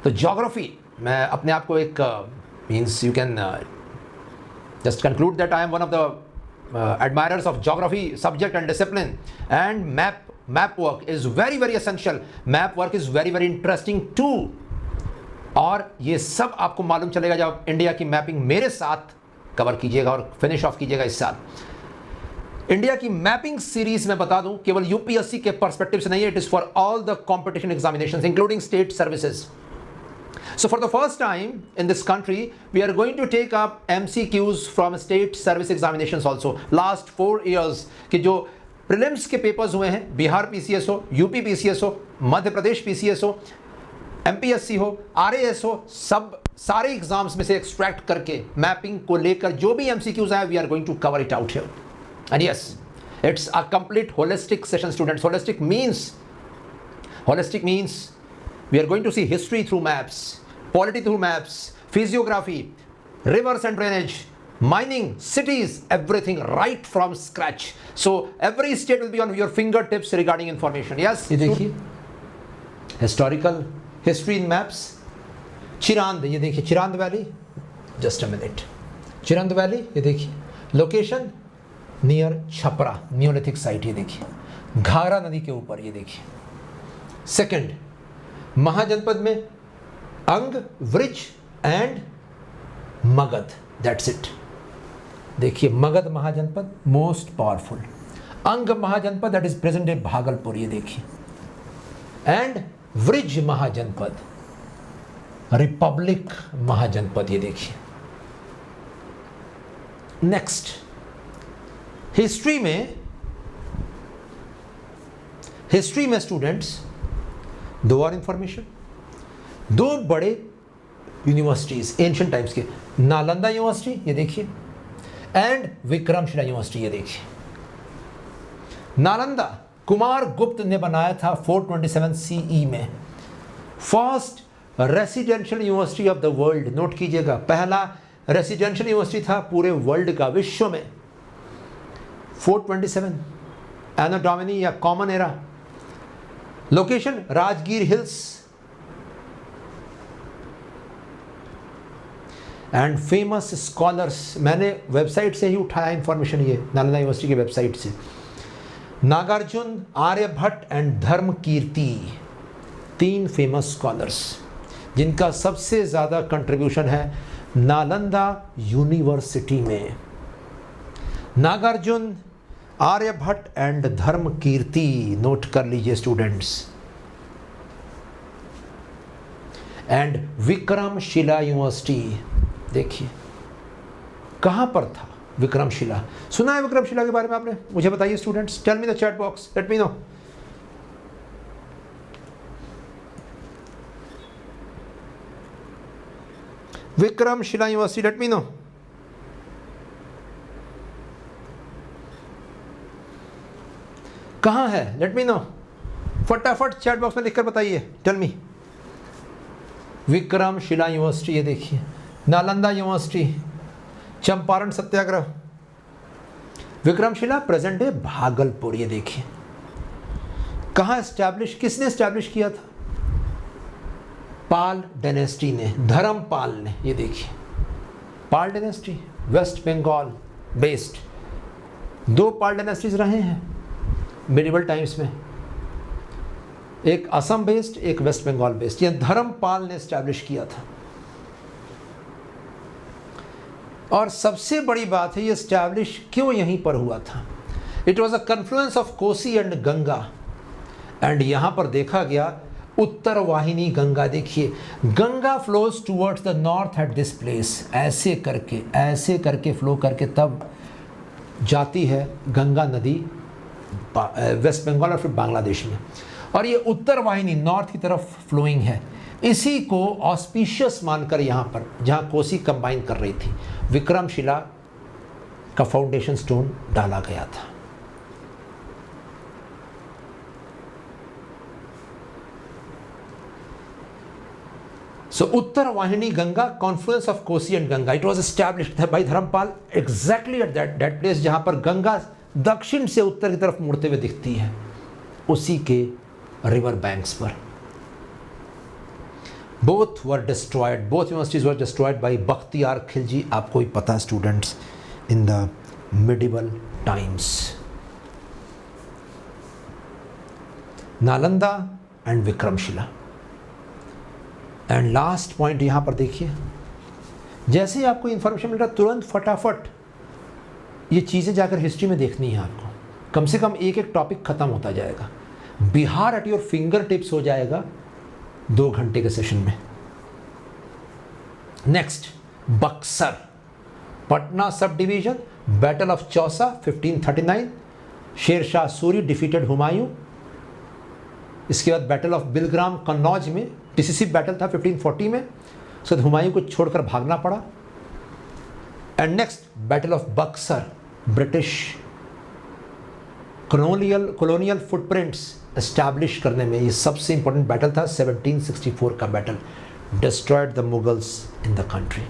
तो ज्योग्राफी, मैं अपने आप को एक means you can just conclude that I am one of the admirers of geography subject and discipline, and map work is very very essential. Map work is very very interesting too. और ये सब आपको मालूम चलेगा जब आप India की mapping मेरे साथ कवर कीजिएगा और फिनिश ऑफ कीजिएगा इस साल। इंडिया की मैपिंग सीरीज में बता दूं केवल यूपीएससी के पर्सपेक्टिव से नहीं है, it is for all the competition examinations including state services. So for the first time in this country, we are going to take up MCQs from state service examinations also. Last 4 years कि जो prelims के papers हुए हैं, Bihar PCS हो, UP PCS हो, Madhya Pradesh PCS हो, MPSC हो, RAS हो, सब सारे एग्जाम्स में से एक्सट्रैक्ट करके मैपिंग को लेकर जो भी MCQs आए, we are going to cover it out here. And yes, it's a complete holistic session, students. Holistic means we are going to see history through maps, polity through maps, physiography, rivers and drainage, mining, cities, everything right from scratch. So every state will be on your fingertips regarding information. Yes, ये देखिए historical history in maps. Chirand, ये देखिए Chirand valley, just a minute. Chirand valley, ये देखिए location near Chhapra, neolithic site, ये देखिए घाघरा नदी के ऊपर, ये देखिए। सेकंड, महाजनपद में Anga, Vrij and Magadha, that's it. देखिए Magadha Mahajanapada most powerful, Anga Mahajanapada that is present day Bhagalpur, ये देखिए, एंड वृज महाजनपद रिपब्लिक महाजनपद, ये देखिए। नेक्स्ट, हिस्ट्री में स्टूडेंट्स दो और इंफॉर्मेशन, दो बड़े यूनिवर्सिटीज एंशिएंट टाइम्स के, नालंदा यूनिवर्सिटी, ये देखिए, एंड विक्रमशिला यूनिवर्सिटी, ये देखिए। नालंदा कुमार गुप्त ने बनाया था 427 CE में, first residential university of the world. Note कीजिएगा, पहला रेसिडेंशियल यूनिवर्सिटी था पूरे वर्ल्ड का, विश्व में। 427 एनो डोमिनी या common era, location Rajgir hills, and famous scholars, मैंने वेबसाइट से ही उठाया इंफॉर्मेशन, ये नालंदा यूनिवर्सिटी की वेबसाइट से। Nagarjuna, Aryabhatta and Dharmakirti, 3 famous scholars जिनका सबसे ज़्यादा कंट्रीब्यूशन है नालंदा यूनिवर्सिटी में। नागार्जुन, आर्यभट्ट एंड धर्मकीर्ति, नोट कर लीजिए स्टूडेंट्स। एंड विक्रमशिला यूनिवर्सिटी, देखिए कहां पर था विक्रमशिला, सुना है विक्रमशिला के बारे में आपने? मुझे बताइए students, tell me the chat box, let me know. Vikramshila university, let me know. कहाँ है, लेट मी नो, फटाफट चैट बॉक्स में लिखकर बताइए, टेल मी। विक्रमशिला यूनिवर्सिटी, ये देखिए, Nalanda university, Champaran Satyagraha, Vikramshila present day Bhagalpur, ये देखिए। कहाँ एस्टैब्लिश, किसने एस्टैब्लिश किया था? पाल डायनेस्टी ने, धर्मपाल ने, ये देखिए पाल डायनेस्टी, वेस्ट बंगाल बेस्ड। 2 पाल डायनेस्टीज रहे हैं मिडिवल टाइम्स में, एक असम बेस्ड, एक वेस्ट बंगाल बेस्ड। यह धर्मपाल ने एस्टैब्लिश किया था। और सबसे बड़ी बात है, ये एस्टैब्लिश क्यों यहीं पर हुआ था? It was a confluence of Kosi and Ganga, and यहाँ पर देखा गया उत्तर वाहिनी गंगा। देखिए Ganga flows towards the north at this place, ऐसे करके फ्लो करके तब जाती है गंगा नदी वेस्ट बंगाल और फिर बांग्लादेश में, और ये उत्तर वाहिनी नॉर्थ की तरफ फ्लोइंग है। इसी को ऑस्पिशियस मानकर यहाँ पर जहाँ कोसी कंबाइन कर रही थी, विक्रमशिला का फाउंडेशन स्टोन डाला गया था। So उत्तर वाहिनी Ganga, confluence of Kosi and Ganga, it was established by Dharmpal exactly at that place जहाँ पर गंगा दक्षिण से उत्तर की तरफ मुड़ते हुए दिखती है, उसी के रिवर बैंक्स पर। Both were destroyed, both universities were destroyed by Bakhtiyar Khilji, आपको भी पता है students, in the medieval times. Nalanda and Vikramshila. And last point यहाँ पर देखिए, जैसे ही आपको इन्फॉर्मेशन मिल रहा है तुरंत फटाफट ये चीज़ें जाकर हिस्ट्री में देखनी है आपको. कम से कम एक एक टॉपिक ख़त्म होता जाएगा. Bihar at your finger tips हो जाएगा 2 घंटे के सेशन में. Next, Buxar, Patna sub division, battle of Chausa 1539, Sher Shah Suri defeated Humayun. इसके बाद बैटल ऑफ बिलग्राम कन्नौज में डिसिसिव बैटल था 1540 में, उसके बाद हुमायूं को छोड़कर भागना पड़ा. And next, battle of Buxar, British colonial footprints establish करने में ये सबसे इंपॉर्टेंट बैटल था. 1764 का battle destroyed the Mughals in the country.